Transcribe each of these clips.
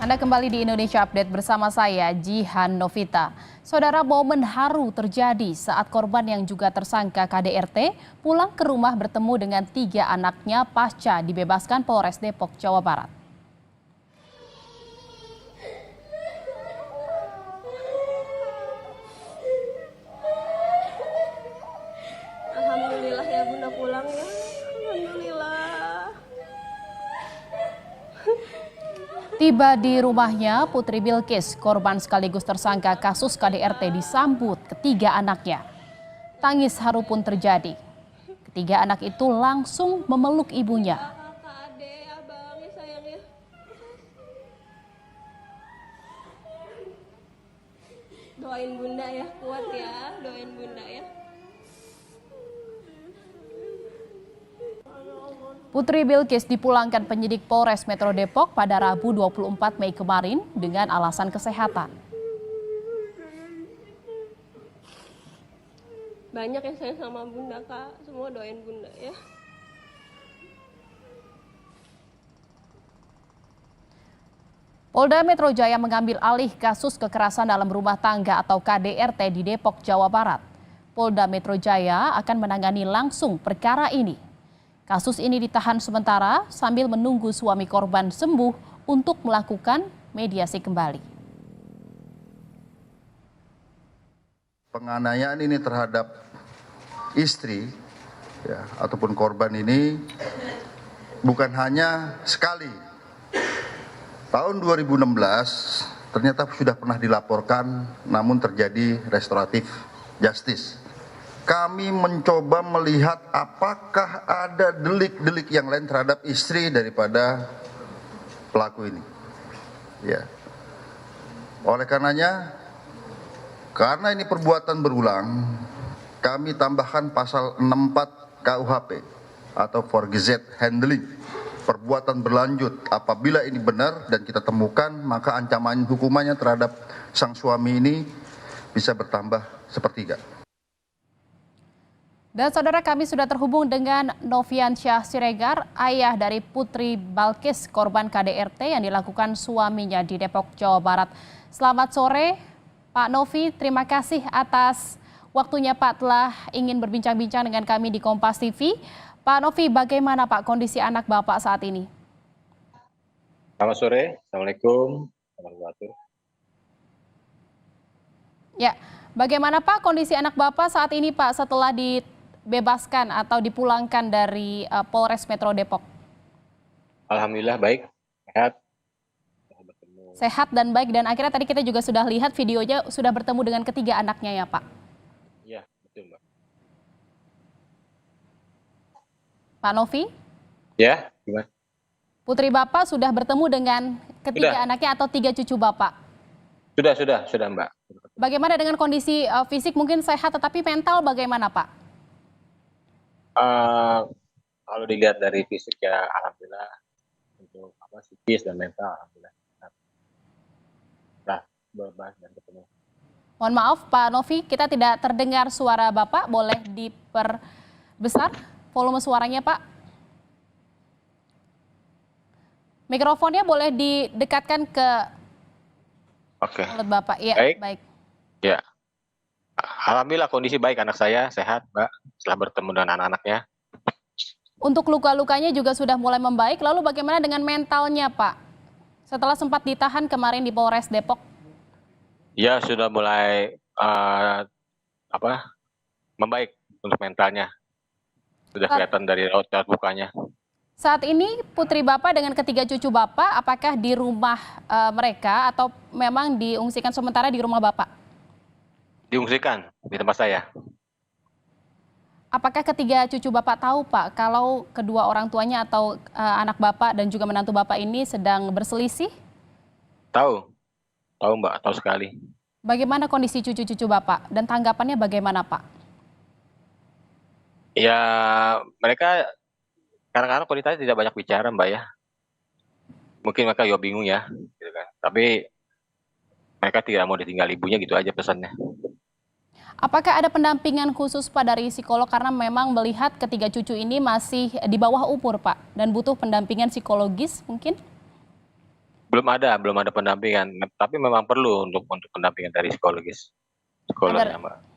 Anda kembali di Indonesia Update bersama saya, Jihan Novita. Saudara, momen haru terjadi saat korban yang juga tersangka KDRT pulang ke rumah bertemu dengan 3 anaknya pasca dibebaskan Polres Depok, Jawa Barat. Alhamdulillah ya Bunda pulang ya. Alhamdulillah. Tiba di rumahnya, Putri Bilkis, korban sekaligus tersangka kasus KDRT disambut ketiga anaknya. Tangis haru pun terjadi. Ketiga anak itu langsung memeluk ibunya. Kakak, adek, abang ya sayang ya. Doain Bunda ya, kuat ya. Doain Bunda ya. Putri Bilkis dipulangkan penyidik Polres Metro Depok pada Rabu 24 Mei kemarin dengan alasan kesehatan. Banyak yang sayang sama Bunda Kak, semua doain Bunda ya. Polda Metro Jaya mengambil alih kasus kekerasan dalam rumah tangga atau KDRT di Depok, Jawa Barat. Polda Metro Jaya akan menangani langsung perkara ini. Kasus ini ditahan sementara sambil menunggu suami korban sembuh untuk melakukan mediasi kembali. Penganiayaan ini terhadap istri ya, ataupun korban ini bukan hanya sekali. Tahun 2016 ternyata sudah pernah dilaporkan namun terjadi restoratif justice. Kami mencoba melihat apakah ada delik-delik yang lain terhadap istri daripada pelaku ini. Ya. Oleh karenanya, karena ini perbuatan berulang, kami tambahkan pasal 64 KUHP atau forgeset handling, perbuatan berlanjut. Apabila ini benar dan kita temukan, maka ancaman hukumannya terhadap sang suami ini bisa bertambah sepertiga. Dan saudara, kami sudah terhubung dengan Noviansyah Siregar, ayah dari Putri Bilkis, korban KDRT yang dilakukan suaminya di Depok, Jawa Barat. Selamat sore, Pak Novi. Terima kasih atas waktunya Pak telah ingin berbincang-bincang dengan kami di Kompas TV. Pak Novi, bagaimana Pak kondisi anak Bapak saat ini? Selamat sore, Assalamualaikum. Ya, bagaimana Pak kondisi anak Bapak saat ini Pak setelah dibebaskan atau dipulangkan dari Polres Metro Depok? Alhamdulillah baik, sehat. Sehat dan baik, dan akhirnya tadi kita juga sudah lihat videonya sudah bertemu dengan ketiga anaknya ya Pak? Iya, betul Mbak. Pak Novi? Ya, gimana? Putri Bapak sudah bertemu dengan ketiga anaknya atau 3 cucu Bapak? Sudah Mbak. Bagaimana dengan kondisi fisik, mungkin sehat tetapi mental bagaimana Pak? Kalau dilihat dari fisik ya alhamdulillah, untuk psikis dan mental alhamdulillah. Nah, bebas dan ketemu. Mohon maaf Pak Novi, kita tidak terdengar suara Bapak, boleh diperbesar volume suaranya Pak? Mikrofonnya boleh didekatkan ke mulut Bapak. Iya, baik. Ya, alhamdulillah kondisi baik, anak saya sehat Mbak, setelah bertemu dengan anak-anaknya. Untuk luka-lukanya juga sudah mulai membaik, lalu bagaimana dengan mentalnya Pak? Setelah sempat ditahan kemarin di Polres Depok. Ya, sudah mulai membaik untuk mentalnya. Sudah kelihatan dari raut mukanya. Saat ini Putri Bapak dengan ketiga cucu Bapak, apakah di rumah mereka atau memang diungsikan sementara di rumah Bapak? Diungsikan di tempat saya. Apakah ketiga cucu Bapak tahu Pak kalau kedua orang tuanya atau anak Bapak dan juga menantu Bapak ini sedang berselisih? Tahu Mbak, tahu sekali. Bagaimana kondisi cucu-cucu Bapak dan tanggapannya bagaimana Pak? Ya, mereka kadang-kadang kondisinya tidak banyak bicara Mbak ya. Mungkin mereka juga bingung ya, gitu kan. Tapi mereka tidak mau ditinggal ibunya, gitu aja pesannya. Apakah ada pendampingan khusus Pak dari psikolog, karena memang melihat ketiga cucu ini masih di bawah umur Pak dan butuh pendampingan psikologis mungkin? belum ada pendampingan, tapi memang perlu untuk pendampingan dari psikolognya, Mbak.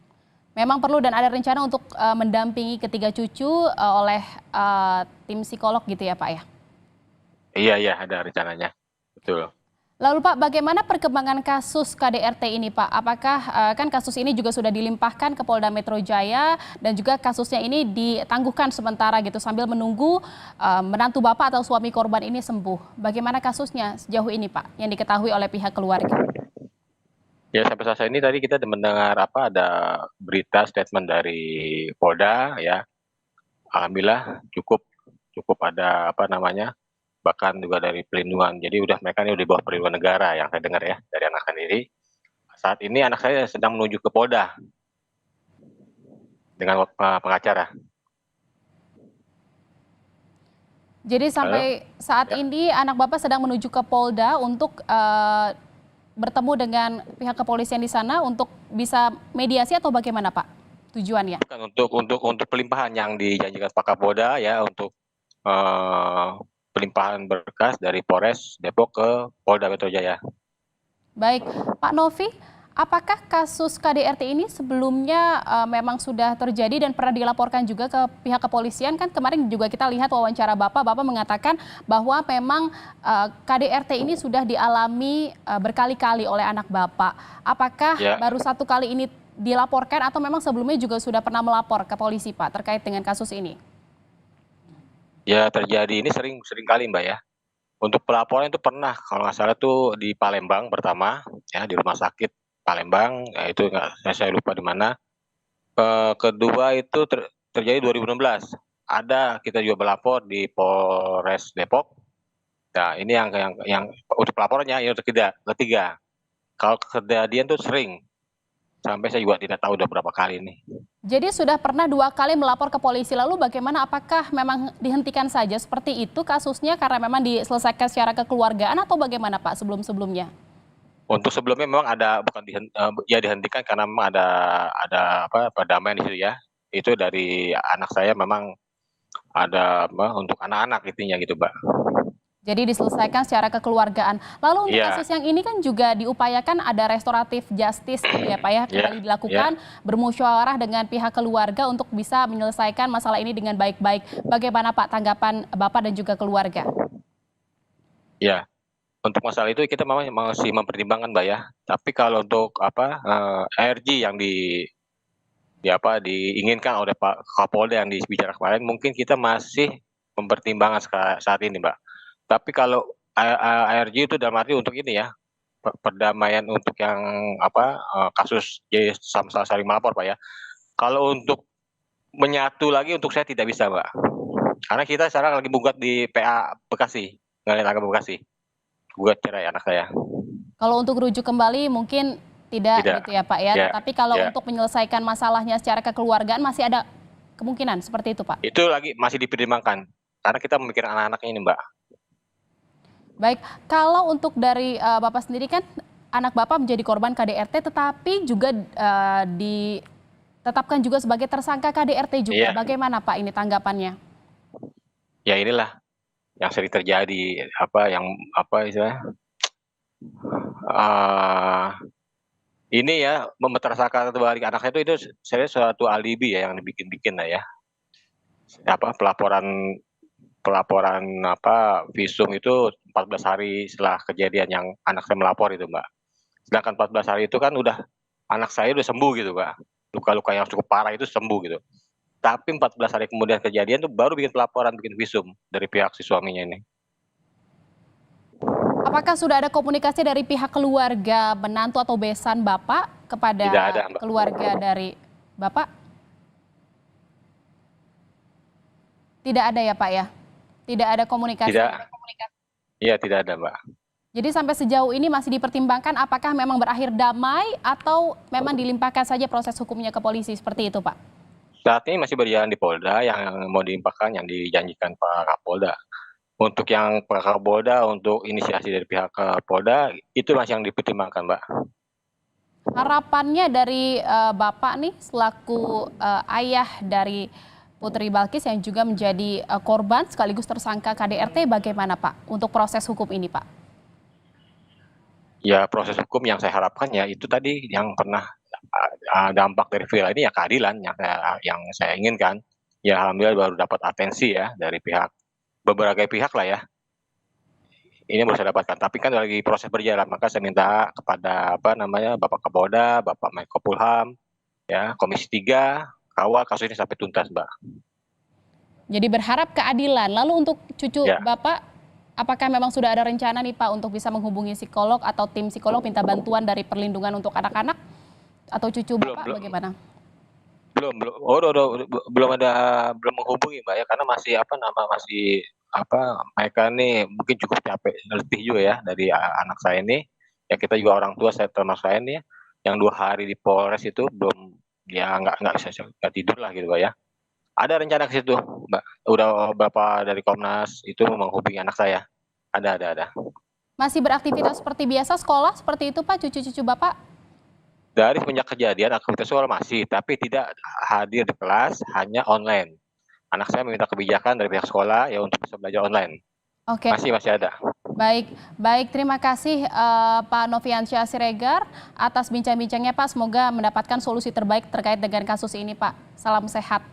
Memang perlu dan ada rencana untuk mendampingi ketiga cucu oleh tim psikolog gitu ya Pak ya? Iya, ada rencananya, betul. Lalu Pak, bagaimana perkembangan kasus KDRT ini Pak? Apakah kan kasus ini juga sudah dilimpahkan ke Polda Metro Jaya dan juga kasusnya ini ditangguhkan sementara gitu sambil menunggu menantu Bapak atau suami korban ini sembuh. Bagaimana kasusnya sejauh ini Pak yang diketahui oleh pihak keluarga? Ya sampai saat ini tadi kita mendengar ada berita statement dari Polda ya. Alhamdulillah cukup ada bahkan juga dari pelindungan. Jadi mereka ini udah di bawah perlindungan negara yang saya dengar ya dari anak sendiri. Saat ini anak saya sedang menuju ke Polda dengan pengacara. Jadi sampai saat ini anak Bapak sedang menuju ke Polda untuk bertemu dengan pihak kepolisian di sana untuk bisa mediasi atau bagaimana Pak tujuannya? Bukan untuk pelimpahan yang dijanjikan Pak Kapolda ya untuk pelimpahan berkas dari Polres Depok ke Polda Metro Jaya. Baik, Pak Novi, apakah kasus KDRT ini sebelumnya memang sudah terjadi dan pernah dilaporkan juga ke pihak kepolisian? Kan kemarin juga kita lihat wawancara Bapak mengatakan bahwa memang KDRT ini sudah dialami berkali-kali oleh anak Bapak. Apakah baru satu kali ini dilaporkan atau memang sebelumnya juga sudah pernah melapor ke polisi Pak terkait dengan kasus ini? Ya terjadi ini sering kali Mbak ya. Untuk pelaporan itu pernah kalau nggak salah tuh di Palembang pertama ya di rumah sakit Palembang ya itu saya lupa di mana. Kedua itu terjadi 2016. Ada kita juga melapor di Polres Depok. Nah ini yang untuk pelaporannya yang ketiga. Kalau kejadian tuh sering. Sampai saya juga tidak tahu udah berapa kali nih. Jadi sudah pernah 2 kali melapor ke polisi, lalu bagaimana apakah memang dihentikan saja seperti itu kasusnya karena memang diselesaikan secara kekeluargaan atau bagaimana Pak sebelum-sebelumnya? Untuk sebelumnya memang ada dihentikan karena memang ada perdamaian di situ ya. Itu dari anak saya memang ada untuk anak-anak intinya gitu Mbak. Jadi diselesaikan secara kekeluargaan. Lalu untuk kasus yang ini kan juga diupayakan ada restoratif justice gitu ya Pak ya, kembali dilakukan bermusyawarah dengan pihak keluarga untuk bisa menyelesaikan masalah ini dengan baik-baik. Bagaimana Pak tanggapan Bapak dan juga keluarga? Ya, untuk masalah itu kita memang masih mempertimbangkan Mbak ya. Tapi kalau untuk ARG yang diinginkan oleh Pak Kapolda yang dibicarakan kemarin, mungkin kita masih mempertimbangkan saat ini Mbak. Tapi kalau ARG itu dalam arti untuk ini ya, perdamaian untuk yang kasus jadi sama-sama saling melapor Pak ya. Kalau untuk menyatu lagi untuk saya tidak bisa Mbak. Karena kita sekarang lagi gugat di PA Bekasi, Pengadilan Agama Bekasi. Gugat cerai anak saya. Kalau untuk rujuk kembali mungkin tidak gitu ya Pak ya. Tapi kalau untuk menyelesaikan masalahnya secara kekeluargaan masih ada kemungkinan seperti itu Pak? Itu lagi masih dipertimbangkan. Karena kita memikirkan anak-anaknya ini Mbak. Baik, kalau untuk dari Bapak sendiri kan anak Bapak menjadi korban KDRT tetapi juga ditetapkan juga sebagai tersangka KDRT juga. Bagaimana Pak ini tanggapannya? Ya inilah yang sering terjadi istilahnya ini ya mempetersangkakan kembali anak saya itu saya suatu alibi ya yang dibikin-bikin lah ya. Pelaporan visum itu 14 hari setelah kejadian yang anak saya melapor itu Mbak. Sedangkan 14 hari itu kan anak saya udah sembuh gitu Mbak. Luka-luka yang cukup parah itu sembuh gitu. Tapi 14 hari kemudian kejadian tuh baru bikin pelaporan, bikin visum dari pihak si suaminya ini. Apakah sudah ada komunikasi dari pihak keluarga menantu atau besan Bapak kepada keluarga dari Bapak? Tidak ada ya Pak ya? Tidak ada komunikasi? Iya tidak ada Mbak. Jadi sampai sejauh ini masih dipertimbangkan apakah memang berakhir damai atau memang dilimpahkan saja proses hukumnya ke polisi seperti itu Pak? Saat ini masih berjalan di Polda yang mau dilimpahkan yang dijanjikan Pak Kapolda. Untuk yang Pak Kapolda untuk inisiasi dari pihak Kapolda itu masih yang dipertimbangkan Mbak. Harapannya dari Bapak nih selaku ayah dari Putri Balkis yang juga menjadi korban sekaligus tersangka KDRT bagaimana Pak untuk proses hukum ini Pak? Ya proses hukum yang saya harapkan ya itu tadi yang pernah dampak dari viral ini ya keadilan yang saya inginkan. Ya alhamdulillah baru dapat atensi ya dari beberapa pihak lah ya. Ini baru saya dapatkan, tapi kan lagi proses berjalan, maka saya minta kepada Bapak Kapolda, Bapak Menko Polham, ya Komisi 3 kawal kasus ini sampai tuntas, Mbak. Jadi berharap keadilan. Lalu untuk cucu Ya. Bapak, apakah memang sudah ada rencana nih Pak untuk bisa menghubungi psikolog atau tim psikolog minta bantuan dari perlindungan untuk anak-anak? Atau cucu Bapak bagaimana? Belum menghubungi Mbak ya, karena masih mereka nih mungkin cukup capek, letih juga ya dari anak saya ini. Ya kita juga orang tua, saya termasuk saya nih yang 2 hari di Polres itu belum ya nggak tidur lah gitu Mbak ya. Ada rencana ke situ Mbak, udah Bapak dari Komnas itu menghubungi anak saya. Ada. Masih beraktivitas seperti biasa sekolah seperti itu Pak cucu-cucu Bapak? Dari semenjak kejadian aktivitas sekolah masih, tapi tidak hadir di kelas, hanya online. Anak saya meminta kebijakan dari pihak sekolah ya untuk bisa belajar online. Oke. Masih ada. Baik, terima kasih Pak Noviansyah Siregar atas bincang-bincangnya Pak. Semoga mendapatkan solusi terbaik terkait dengan kasus ini Pak. Salam sehat.